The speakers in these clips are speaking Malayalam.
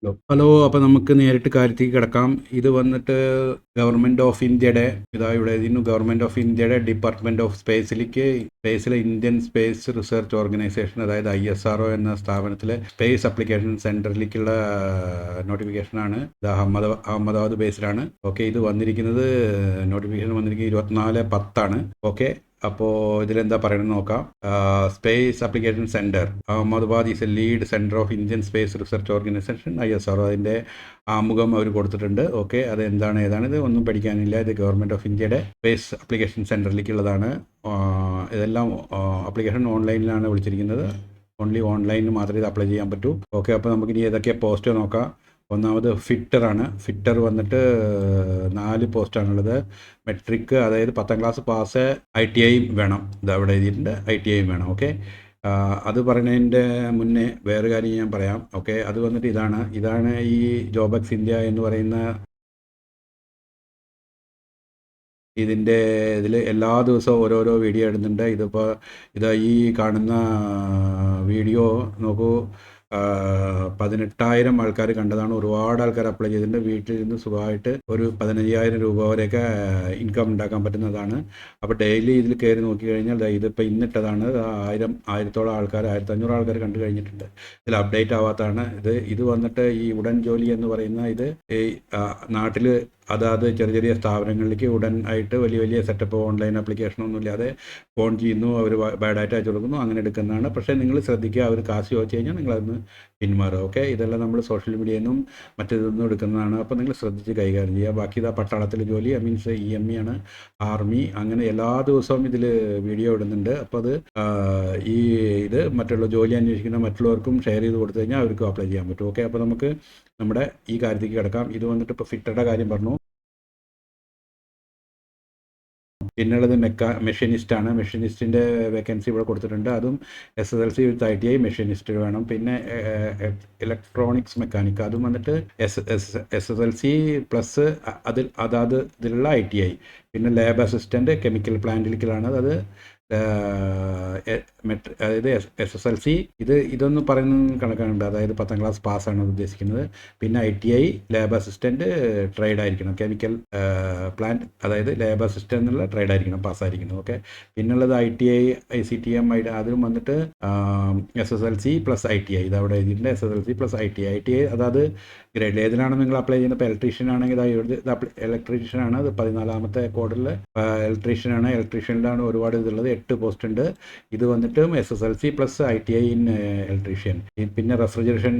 ഹലോ. അപ്പോൾ നമുക്ക് നേരിട്ട് കാര്യത്തിലേക്ക് കിടക്കാം. ഇത് വന്നിട്ട് ഗവൺമെൻറ് ഓഫ് ഇന്ത്യയുടെ ഇവിടെ എഴുതിയിരുന്നു. ഗവൺമെൻറ് ഓഫ് ഇന്ത്യയുടെ ഡിപ്പാർട്ട്മെൻറ്റ് ഓഫ് സ്പേസിലെ ഇന്ത്യൻ സ്പേസ് റിസർച്ച് ഓർഗനൈസേഷൻ, അതായത് ISRO എന്ന സ്ഥാപനത്തിലെ സ്പേസ് അപ്ലിക്കേഷൻ സെൻറ്ററിലേക്കുള്ള നോട്ടിഫിക്കേഷനാണ്. ഇത് അഹമ്മദാബാദ് ബേസിലാണ്. ഓക്കെ, ഇത് വന്നിരിക്കുന്നത് നോട്ടിഫിക്കേഷൻ വന്നിരിക്കുന്നത് 24/10. ഓക്കെ, അപ്പോൾ ഇതിലെന്താ പറയണമെന്ന് നോക്കാം. Space application centre Ahmedabad is A lead centre of Indian space research organisation ISRO. അതിൻ്റെ ആമുഖം അവർ കൊടുത്തിട്ടുണ്ട്. ഓക്കെ, അത് ഏതാണ് ഇത് ഒന്നും പഠിക്കാനില്ല. ഇത് ഗവൺമെൻറ് ഓഫ് ഇന്ത്യയുടെ സ്പേസ് അപ്ലിക്കേഷൻ സെൻറ്ററിലേക്കുള്ളതാണ്. ഇതെല്ലാം അപ്ലിക്കേഷൻ ഓൺലൈനിലാണ് വിളിച്ചിരിക്കുന്നത്. ഓൺലി ഓൺലൈനിൽ മാത്രമേ ഇത് അപ്ലൈ ചെയ്യാൻ പറ്റൂ. ഓക്കെ, അപ്പോൾ നമുക്കിനി ഏതൊക്കെ പോസ്റ്റ് നോക്കാം. ഒന്നാമത് ഫിറ്ററാണ്. ഫിറ്റർ വന്നിട്ട് 4 പോസ്റ്റാണുള്ളത്. മെട്രിക്, അതായത് 10ാം ക്ലാസ് പാസ്, ITI വേണം. ഇതവിടെ എഴുതിയിട്ടുണ്ട്, ITI വേണം. ഓക്കെ, അത് പറയുന്നതിൻ്റെ മുന്നേ വേറെ കാര്യം ഞാൻ പറയാം. ഓക്കെ, അത് വന്നിട്ട് ഇതാണ് ഈ ജോബക്സ് ഇന്ത്യ എന്ന് പറയുന്ന ഇതിൽ എല്ലാ ദിവസവും ഓരോരോ വീഡിയോ ഇടുന്നുണ്ട്. ഇതാ ഈ കാണുന്ന വീഡിയോ നോക്കൂ. 18,000 ആൾക്കാർ കണ്ടതാണ്. ഒരുപാട് ആൾക്കാർ അപ്ലൈ ചെയ്തിട്ടുണ്ട്. വീട്ടിലിരുന്ന് സുഖമായിട്ട് ഒരു 15,000 രൂപ വരെയൊക്കെ ഇൻകം ഉണ്ടാക്കാൻ പറ്റുന്നതാണ്. അപ്പോൾ ഡെയിലി ഇതിൽ കയറി നോക്കിക്കഴിഞ്ഞാൽ ഇതിപ്പോൾ ഇന്നിട്ടതാണ്. 1000-ഓളം ആൾക്കാർ, 1500 ആൾക്കാർ കണ്ടു കഴിഞ്ഞിട്ടുണ്ട്. ഇതിൽ അപ്ഡേറ്റ് ആവാത്തതാണ്. ഇത് വന്നിട്ട് ഈ ഉടൻ ജോലി എന്ന് പറയുന്ന ഇത് ഈ നാട്ടിൽ അതാത് ചെറിയ സ്ഥാപനങ്ങളിലേക്ക് ഉടൻ ആയിട്ട് വലിയ സെറ്റപ്പ് ഓൺലൈൻ ആപ്ലിക്കേഷനൊന്നും ഇല്ലാതെ ഫോൺ ചെയ്യുന്നു, അവർ ബയോഡാറ്റ അയച്ചു കൊടുക്കുന്നു, അങ്ങനെ എടുക്കുന്നതാണ്. പക്ഷേ നിങ്ങൾ ശ്രദ്ധിക്കുക, അവർ കാശ് ചോദിച്ചു കഴിഞ്ഞാൽ നിങ്ങളതൊന്ന് പിന്മാറുക. ഓക്കെ, ഇതെല്ലാം നമ്മൾ സോഷ്യൽ മീഡിയയിൽ നിന്നും മറ്റേതൊന്നും എടുക്കുന്നതാണ്. അപ്പോൾ നിങ്ങൾ ശ്രദ്ധിച്ച് കൈകാര്യം ചെയ്യുക. ബാക്കി ഇതാ പട്ടാളത്തിൽ ജോലി, മീൻസ് EME ആണ്, ആർമി, അങ്ങനെ എല്ലാ ദിവസവും ഇതിൽ വീഡിയോ ഇടുന്നുണ്ട്. അപ്പോൾ അത് ഇത് മറ്റുള്ള ജോലി അന്വേഷിക്കുന്ന മറ്റുള്ളവർക്കും ഷെയർ ചെയ്ത് കൊടുത്തു കഴിഞ്ഞാൽ അവർക്കും അപ്ലൈ ചെയ്യാൻ പറ്റും. ഓക്കെ, അപ്പോൾ നമുക്ക് നമ്മുടെ ഈ കാര്യത്തേക്ക് കിടക്കാം. ഇത് വന്നിട്ട് ഇപ്പോൾ ഫിറ്ററുടെ കാര്യം പറഞ്ഞു. പിന്നുള്ളത് മെഷീനിസ്റ്റാണ്. മെഷീനിസ്റ്റിൻ്റെ വേക്കൻസി ഇവിടെ കൊടുത്തിട്ടുണ്ട്. അതും SSLC വിത്ത് ITI മെഷീനിസ്റ്റ് വേണം. പിന്നെ ഇലക്ട്രോണിക്സ് മെക്കാനിക്, അതും വന്നിട്ട് SSLC പ്ലസ് ഇതിലുള്ള ITI. പിന്നെ ലാബ് അസിസ്റ്റൻറ്റ് കെമിക്കൽ പ്ലാന്റിലേക്കാണ്. അത് അതായത് SSLC ഇതൊന്നും പറയുന്ന കണക്കാണുണ്ട്. അതായത് 10ാം ക്ലാസ് പാസ്സാണ് ഉദ്ദേശിക്കുന്നത്. പിന്നെ ITI ലാബ് അസിസ്റ്റൻറ്റ് ട്രേഡ് ആയിരിക്കണം. കെമിക്കൽ പ്ലാന്റ്, അതായത് ലാബ് അസിസ്റ്റൻ്റ് എന്നുള്ള ട്രേഡ് ആയിരിക്കണം, പാസ്സായിരിക്കണം. ഓക്കെ, പിന്നുള്ളത് ITI ICTM, അതിലും വന്നിട്ട് SSLC പ്ലസ് ITI. ഇതവിടെ എഴുതിയിട്ടുണ്ട്, SSLC പ്ലസ് ITI. അതായത് ഗ്രേഡ് ഏതിലാണ് നിങ്ങൾ അപ്ലൈ ചെയ്യുന്നത്. ഇപ്പോൾ ഇലക്ട്രീഷ്യൻ ആണെങ്കിൽ ഇലക്ട്രീഷ്യനാണ്. അത് 14ാമത്തെ കോഡിൽ ഇലക്ട്രീഷ്യനാണ്. ഇലക്ട്രീഷ്യനിലാണ് ഒരുപാട് ഇതുള്ളത്. 8 പോസ്റ്റ് ഉണ്ട്. ഇത് വന്നിട്ട് SSLC plus ITI in electrician. പിന്നെ റെഫ്രിജറേഷൻ,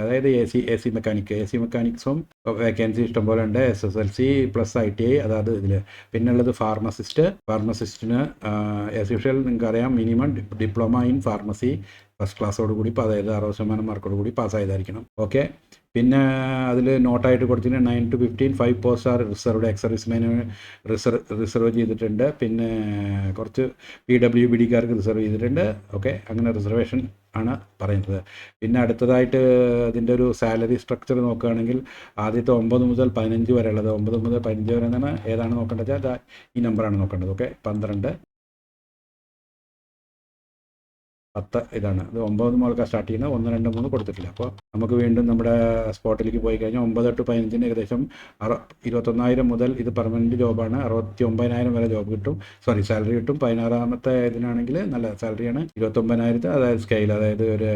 അതായത് AC മെക്കാനിക്സും വേക്കൻസി ഇഷ്ടംപോലെ ഉണ്ട്. SSLC പ്ലസ് ITI, അതായത് ഇതിൽ. പിന്നുള്ളത് ഫാർമസിസ്റ്റിന് ആസ് യൂഷ്വൽ നിങ്ങൾക്കറിയാം, minimum diploma in pharmacy first ക്ലാസ്സോടുകൂടി, അതായത് 60% മാർക്കോട് കൂടി പാസ്സായതായിരിക്കണം. ഓക്കെ, പിന്നെ അതിൽ നോട്ടായിട്ട് കൊടുത്തിട്ടുണ്ട് 9 to 15 5 പോസ്റ്റ് ആർ റിസർവ്ഡ്. എക്സർവീസ്മെന് റിസർവ് ചെയ്തിട്ടുണ്ട്. പിന്നെ കുറച്ച് PWBDക്കാർക്ക് റിസർവ് ചെയ്തിട്ടുണ്ട്. ഓക്കെ, അങ്ങനെ റിസർവേഷൻ ആണ് പറയുന്നത്. പിന്നെ അടുത്തതായിട്ട് അതിൻ്റെ ഒരു സാലറി സ്ട്രക്ചർ നോക്കുകയാണെങ്കിൽ ആദ്യത്തെ 9 മുതൽ 15 വരെ ഉള്ളത്. 9 മുതൽ 15 വരെ എന്നാണ് ഏതാണ് നോക്കേണ്ടത് വെച്ചാൽ ഈ നമ്പറാണ് നോക്കേണ്ടത്. ഓക്കെ, 12, 10 ഇതാണ്. അത് 9 മുതൽക്കാണ് സ്റ്റാർട്ട് ചെയ്യുന്നത്. 1, 2, 3 കൊടുത്തിട്ടില്ല. അപ്പോൾ നമുക്ക് വീണ്ടും നമ്മുടെ സ്പോട്ടിലേക്ക് പോയി കഴിഞ്ഞാൽ 9 to 15 ഏകദേശം 21,000 മുതൽ, ഇത് പെർമനൻറ്റ് ജോബാണ്, 69,000 വരെ ജോബ് കിട്ടും. സാലറി കിട്ടും. 16ാമത്തെ ഇതിനാണെങ്കിൽ നല്ല സാലറിയാണ്. 29,000, അതായത് സ്കെയിൽ, അതായത് ഒരു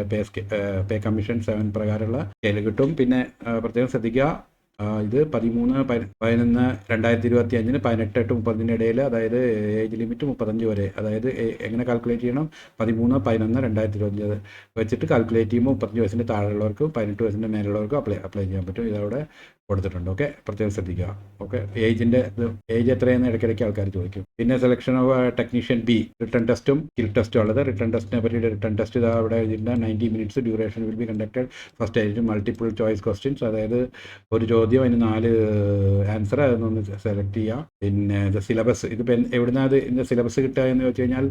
പേ കമ്മീഷൻ 7 പ്രകാരമുള്ള സ്കെയിൽ കിട്ടും. പിന്നെ പ്രത്യേകം ശ്രദ്ധിക്കുക, ഇത് 13/11/2025 18 to 30 ഇടയിൽ, അതായത് ഏജ് ലിമിറ്റ് 35 വരെ. അതായത് എങ്ങനെ കാൽക്കുലേറ്റ് ചെയ്യണം, 13/11/2025 വെച്ചിട്ട് കാൽക്കുലേറ്റ് ചെയ്യുമ്പോൾ 35 വയസ്സിൻ്റെ താഴെയുള്ളവർക്കും 18 വയസ്സിൻ്റെ മേലുള്ളവർക്കും അപ്ലൈ ചെയ്യാൻ പറ്റും. ഇതവിടെ കൊടുത്തിട്ടുണ്ട്. ഓക്കെ, പ്രത്യേകം ശ്രദ്ധിക്കുക. ഓക്കെ, ഏജ് എത്രയെന്ന് ഇടയ്ക്കിടയ്ക്ക് ആൾക്കാർ ചോദിക്കും. പിന്നെ selection of technician B, written ടെസ്റ്റും സ്കിൽ ടെസ്റ്റും ഉള്ളത്. റിട്ടൺ ടെസ്റ്റിനെ പറ്റിയിട്ട് റിട്ടൺ ടെസ്റ്റ് ഇതാ അവിടെ എഴുതിയിട്ടുണ്ട്. 90 minutes duration will be conducted. First age multiple choice questions, അതായത് ഒരു ചോദ്യം അതിന് 4 ആൻസർ, അതൊന്ന് സെലക്ട് ചെയ്യാം. പിന്നെ സിലബസ്, ഇതിപ്പോൾ എവിടുന്ന ഇതിൻ്റെ സിലബസ് കിട്ടുക എന്ന് വെച്ച് കഴിഞ്ഞാൽ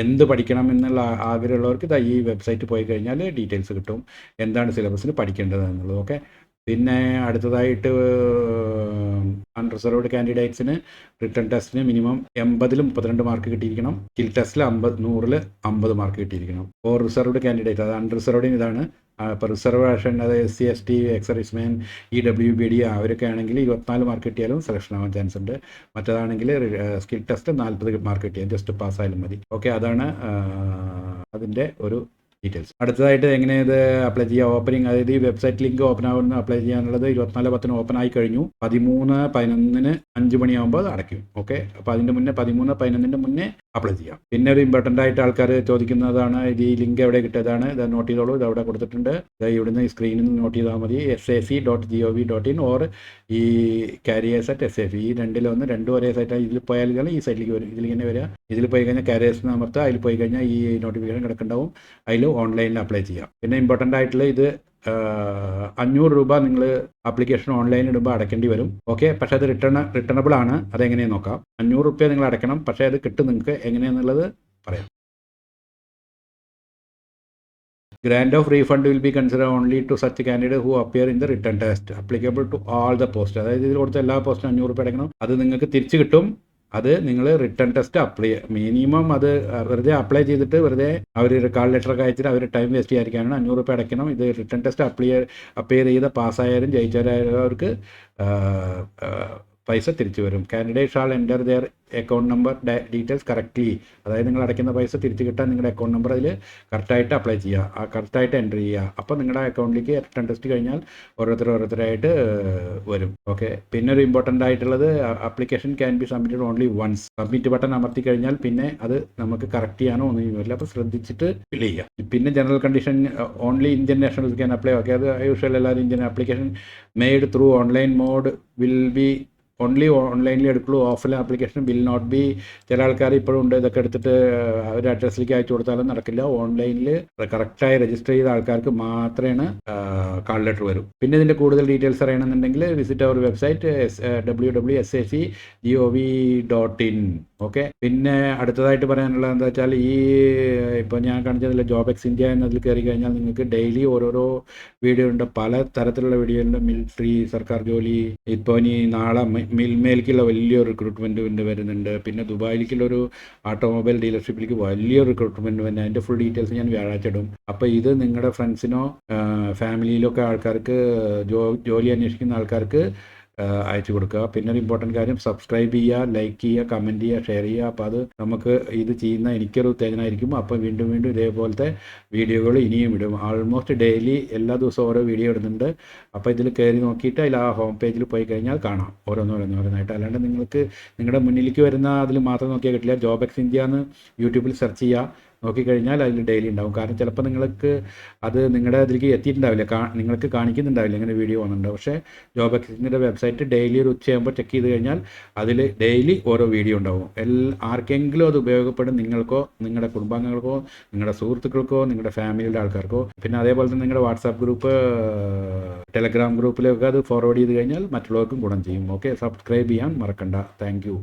എന്ത് പഠിക്കണം എന്നുള്ള ആഗ്രഹമുള്ളവർക്ക് ഈ വെബ്സൈറ്റ് പോയി കഴിഞ്ഞാൽ ഡീറ്റെയിൽസ് കിട്ടും, എന്താണ് സിലബസിന് പഠിക്കേണ്ടത് എന്നുള്ളത്. ഓക്കെ, പിന്നെ അടുത്തതായിട്ട് അൺറിസർവ്ഡ് കാൻഡിഡേറ്റ്സിന് റിട്ടൺ ടെസ്റ്റിന് മിനിമം 80-ൽ 32 മാർക്ക് കിട്ടിയിരിക്കണം. സ്കിൽ ടെസ്റ്റിൽ 100-ൽ 50 മാർക്ക് കിട്ടിയിരിക്കണം. ഫോർ റിസർവ്ഡ് കാൻഡിഡേറ്റ്, അത് അൺറിസർവ്ഡിന് ഇതാണ് ഇപ്പോൾ റിസർവേഷൻ, അതായത് SC ST, എക്സ്-സർവീസ്മാൻ, EWBD അവരൊക്കെ ആണെങ്കിൽ 24 മാർക്ക് കിട്ടിയാലും സെലക്ഷൻ ആവാൻ ചാൻസ് ഉണ്ട്. മറ്റേതാണെങ്കിൽ സ്കിൽ ടെസ്റ്റ് 40 മാർക്ക് കിട്ടിയാൽ ജസ്റ്റ് പാസ്സായാലും മതി. ഓക്കെ, അതാണ് അതിൻ്റെ ഒരു ഡീറ്റെയിൽസ്. അടുത്തതായിട്ട് എങ്ങനെ ഇത് അപ്ലൈ ചെയ്യുക, ഓപ്പണിംഗ്, അതായത് ഈ വെബ്സൈറ്റ് ലിങ്ക് ഓപ്പൺ ആവുന്ന അപ്ലൈ ചെയ്യാനുള്ളത് 24/10 ഓപ്പൺ ആയി കഴിഞ്ഞു. 13/11 5 മണിയാകുമ്പോൾ അടയ്ക്കും. ഓക്കെ, അപ്പോൾ അതിൻ്റെ മുന്നേ 13/11 മുന്നേ അപ്ലൈ ചെയ്യാം. പിന്നെ ഒരു ഇമ്പോർട്ടൻ്റ് ആയിട്ട് ആൾക്കാർ ചോദിക്കുന്നതാണ്, ഇത് ഈ ലിങ്ക് എവിടെ കിട്ടിയതാണ്, ഇത് നോട്ട് ചെയ്തോളൂ, ഇത് അവിടെ കൊടുത്തിട്ടുണ്ട്. ഇവിടുന്ന് ഈ സ്ക്രീനിൽ നിന്ന് നോട്ട് ചെയ്താൽ മതി. sac.gov.in ഓർ ഈ careers@SAP, ഈ രണ്ടിലൊന്ന്, രണ്ടും ഒരേ സൈറ്റാണ്. ഇതിൽ പോയാൽ ഈ സൈറ്റിലേക്ക് വരും. ഇതിലിങ്ങനെ വരിക, ഇതിൽ പോയി കഴിഞ്ഞാൽ കാരിയേഴ്സ് അമർത്തുക, അതിൽ പോയി കഴിഞ്ഞാൽ ഈ നോട്ടിഫിക്കേഷൻ കിടക്കുന്നുണ്ടാവും, അതിൽ ഓൺലൈനിൽ അപ്ലൈ ചെയ്യാം. പിന്നെ ഇമ്പോർട്ടൻ്റ് ആയിട്ടുള്ള ഇത് 500 രൂപ നിങ്ങൾ ആപ്ലിക്കേഷൻ ഓൺലൈനിൽ ഇടുമ്പോൾ അടയ്ക്കേണ്ടി വരും. ഓക്കെ, പക്ഷേ അത് റിട്ടേണബിൾ ആണ്. അതെങ്ങനെയെന്ന് നോക്കാം. 500 രൂപ നിങ്ങൾ അടയ്ക്കണം, പക്ഷേ അത് കിട്ടും നിങ്ങൾക്ക് എങ്ങനെയാണെന്നുള്ളത് പറയാം. Grant of refund will be considered only to such candidate who appear in the written test, applicable to all the posts. അതായത് ഇതിൽ കൊടുത്ത എല്ലാ പോസ്റ്റിനും 500 രൂപ അടയ്ക്കണം. അത് നിങ്ങൾക്ക് തിരിച്ച് കിട്ടും. അത് നിങ്ങൾ റിട്ടേൺ ടെസ്റ്റ് അപ്ലൈ മിനിമം, അത് വെറുതെ അപ്ലൈ ചെയ്തിട്ട് വെറുതെ അവർ കാൾ ലെറ്ററൊക്കെ അയച്ചിട്ട് അവർ ടൈം വേസ്റ്റ് ചെയ്യാതിരിക്കാനാണ് 500 രൂപ അടയ്ക്കണം. ഇത് റിട്ടേൺ ടെസ്റ്റ് അപ്പിയർ ചെയ്ത പാസ്സായാലും ജയിച്ചവരായവർക്ക് പൈസ തിരിച്ചു വരും. Candidate shall enter their account number details correctly. അതായത് നിങ്ങൾ അടയ്ക്കുന്ന പൈസ തിരിച്ച് കിട്ടാൻ നിങ്ങളുടെ അക്കൗണ്ട് നമ്പർ അതിൽ കറക്റ്റായിട്ട് അപ്ലൈ ചെയ്യുക, കറക്റ്റായിട്ട് എൻ്റർ ചെയ്യുക. അപ്പോൾ നിങ്ങളുടെ അക്കൗണ്ടിലേക്ക് റിട്ടേൺ ടെസ്റ്റ് കഴിഞ്ഞാൽ ഓരോരുത്തരായിട്ട് വരും. ഓക്കെ, പിന്നെ ഒരു ഇമ്പോർട്ടൻ്റ് ആയിട്ടുള്ളത്, application can be submitted only once. Submit button അമർത്തി കഴിഞ്ഞാൽ പിന്നെ അത് നമുക്ക് കറക്റ്റ് ചെയ്യാനോ ഒന്നും വരില്ല. അപ്പോൾ ശ്രദ്ധിച്ചിട്ട് ഫിൽ ചെയ്യുക. പിന്നെ general condition, only Indian nationals can apply. Okay, അത് യൂഷ്വൽ എല്ലാവരും Indian application made through online mode will be only ഓൺലൈനിൽ എടുക്കുള്ളൂ. Offline application will not be. ചില ആൾക്കാർ ഇപ്പോഴും ഉണ്ട്, ഇതൊക്കെ എടുത്തിട്ട് ഒരു അഡ്രസ്സിലേക്ക് അയച്ചു കൊടുത്താലും നടക്കില്ല. ഓൺലൈനിൽ കറക്റ്റായി രജിസ്റ്റർ ചെയ്ത ആൾക്കാർക്ക് മാത്രമേ കാൾ ലെറ്റർ വരും. പിന്നെ ഇതിൻ്റെ കൂടുതൽ ഡീറ്റെയിൽസ് അറിയണമെന്നുണ്ടെങ്കിൽ visit our website www.sac.gov.in. Okay, പിന്നെ അടുത്തതായിട്ട് പറയാനുള്ളത് എന്താ വെച്ചാൽ, ഇപ്പോൾ ഞാൻ കാണിച്ചതിൽ ജോബെക്സ് ഇന്ത്യ എന്നതിൽ കയറി കഴിഞ്ഞാൽ നിങ്ങൾക്ക് ഡെയിലി ഓരോരോ വീഡിയോ ഉണ്ട്. പല തരത്തിലുള്ള വീഡിയോ ഉണ്ട്. മിലിറ്ററി, സർക്കാർ ജോലി, ഇപ്പോൾ ഇനി നാളെ മിൽമേലേക്കുള്ള വലിയൊരു റിക്രൂട്ട്മെൻറ്റ് വരുന്നുണ്ട്. പിന്നെ ദുബായിലേക്കുള്ളൊരു ഓട്ടോമൊബൈൽ ഡീലർഷിപ്പിലേക്ക് വലിയൊരു റിക്രൂട്ട്മെൻറ്റ് വരുന്നത്. അതിൻ്റെ ഫുൾ ഡീറ്റെയിൽസ് ഞാൻ വ്യാഴാഴ്ച ഇടും. അപ്പോൾ ഇത് നിങ്ങളുടെ ഫ്രണ്ട്സിനോ ഫാമിലിയിലൊക്കെ ആൾക്കാർക്ക്, ജോലി അന്വേഷിക്കുന്ന ആൾക്കാർക്ക് അയച്ചു കൊടുക്കുക. പിന്നെ ഒരു ഇമ്പോർട്ടൻറ്റ് കാര്യം, സബ്സ്ക്രൈബ് ചെയ്യുക, ലൈക്ക് ചെയ്യുക, കമൻറ്റ് ചെയ്യുക, ഷെയർ ചെയ്യുക. അപ്പോൾ അത് നമുക്ക് ഇത് ചെയ്യുന്ന എനിക്കൊരു ഉത്തേജനമായിരിക്കും. അപ്പോൾ വീണ്ടും ഇതേപോലത്തെ വീഡിയോകൾ ഇനിയും ഇടും. ആൾമോസ്റ്റ് ഡെയിലി എല്ലാ ദിവസവും ഓരോ വീഡിയോ ഇടുന്നുണ്ട്. അപ്പോൾ ഇതിൽ കയറി നോക്കിയിട്ട് അതിൽ ആ ഹോം പേജിൽ പോയി കഴിഞ്ഞാൽ കാണാം ഓരോന്നോരോന്നായിട്ട്. അല്ലാണ്ട് നിങ്ങൾക്ക് നിങ്ങളുടെ മുന്നിലേക്ക് വരുന്ന അതിൽ മാത്രം നോക്കിയാൽ കിട്ടില്ല. ജോബെക്സ് ഇന്ത്യ എന്ന് യൂട്യൂബിൽ സെർച്ച് ചെയ്യുക, നോക്കിക്കഴിഞ്ഞാൽ അതിൽ ഡെയിലി ഉണ്ടാവും. കാരണം ചിലപ്പോൾ നിങ്ങൾക്ക് അത് നിങ്ങളുടെ അതിലേക്ക് എത്തിയിട്ടുണ്ടാവില്ല, നിങ്ങൾക്ക് കാണിക്കുന്നുണ്ടാവില്ല ഇങ്ങനെ വീഡിയോ വന്നിട്ടുണ്ട്. പക്ഷേ ജോബെക്സിൻ്റെ വെബ്സൈറ്റ് ഡെയിലി ഒരു ഉച്ചയാകുമ്പോൾ ചെക്ക് ചെയ്ത് കഴിഞ്ഞാൽ അതിൽ ഡെയിലി ഓരോ വീഡിയോ ഉണ്ടാവും. ആർക്കെങ്കിലും അത് ഉപയോഗപ്പെടും, നിങ്ങൾക്കോ നിങ്ങളുടെ കുടുംബാംഗങ്ങൾക്കോ നിങ്ങളുടെ സുഹൃത്തുക്കൾക്കോ നിങ്ങളുടെ ഫാമിലിയുടെ ആൾക്കാർക്കോ. പിന്നെ അതേപോലെ തന്നെ നിങ്ങളുടെ വാട്സാപ്പ് ഗ്രൂപ്പ്, ടെലഗ്രാം ഗ്രൂപ്പിലൊക്കെ അത് ഫോർവേഡ് ചെയ്ത് കഴിഞ്ഞാൽ മറ്റുള്ളവർക്കും ഗുണം ചെയ്യും. ഓക്കെ, സബ്സ്ക്രൈബ് ചെയ്യാൻ മറക്കണ്ട. Thank you.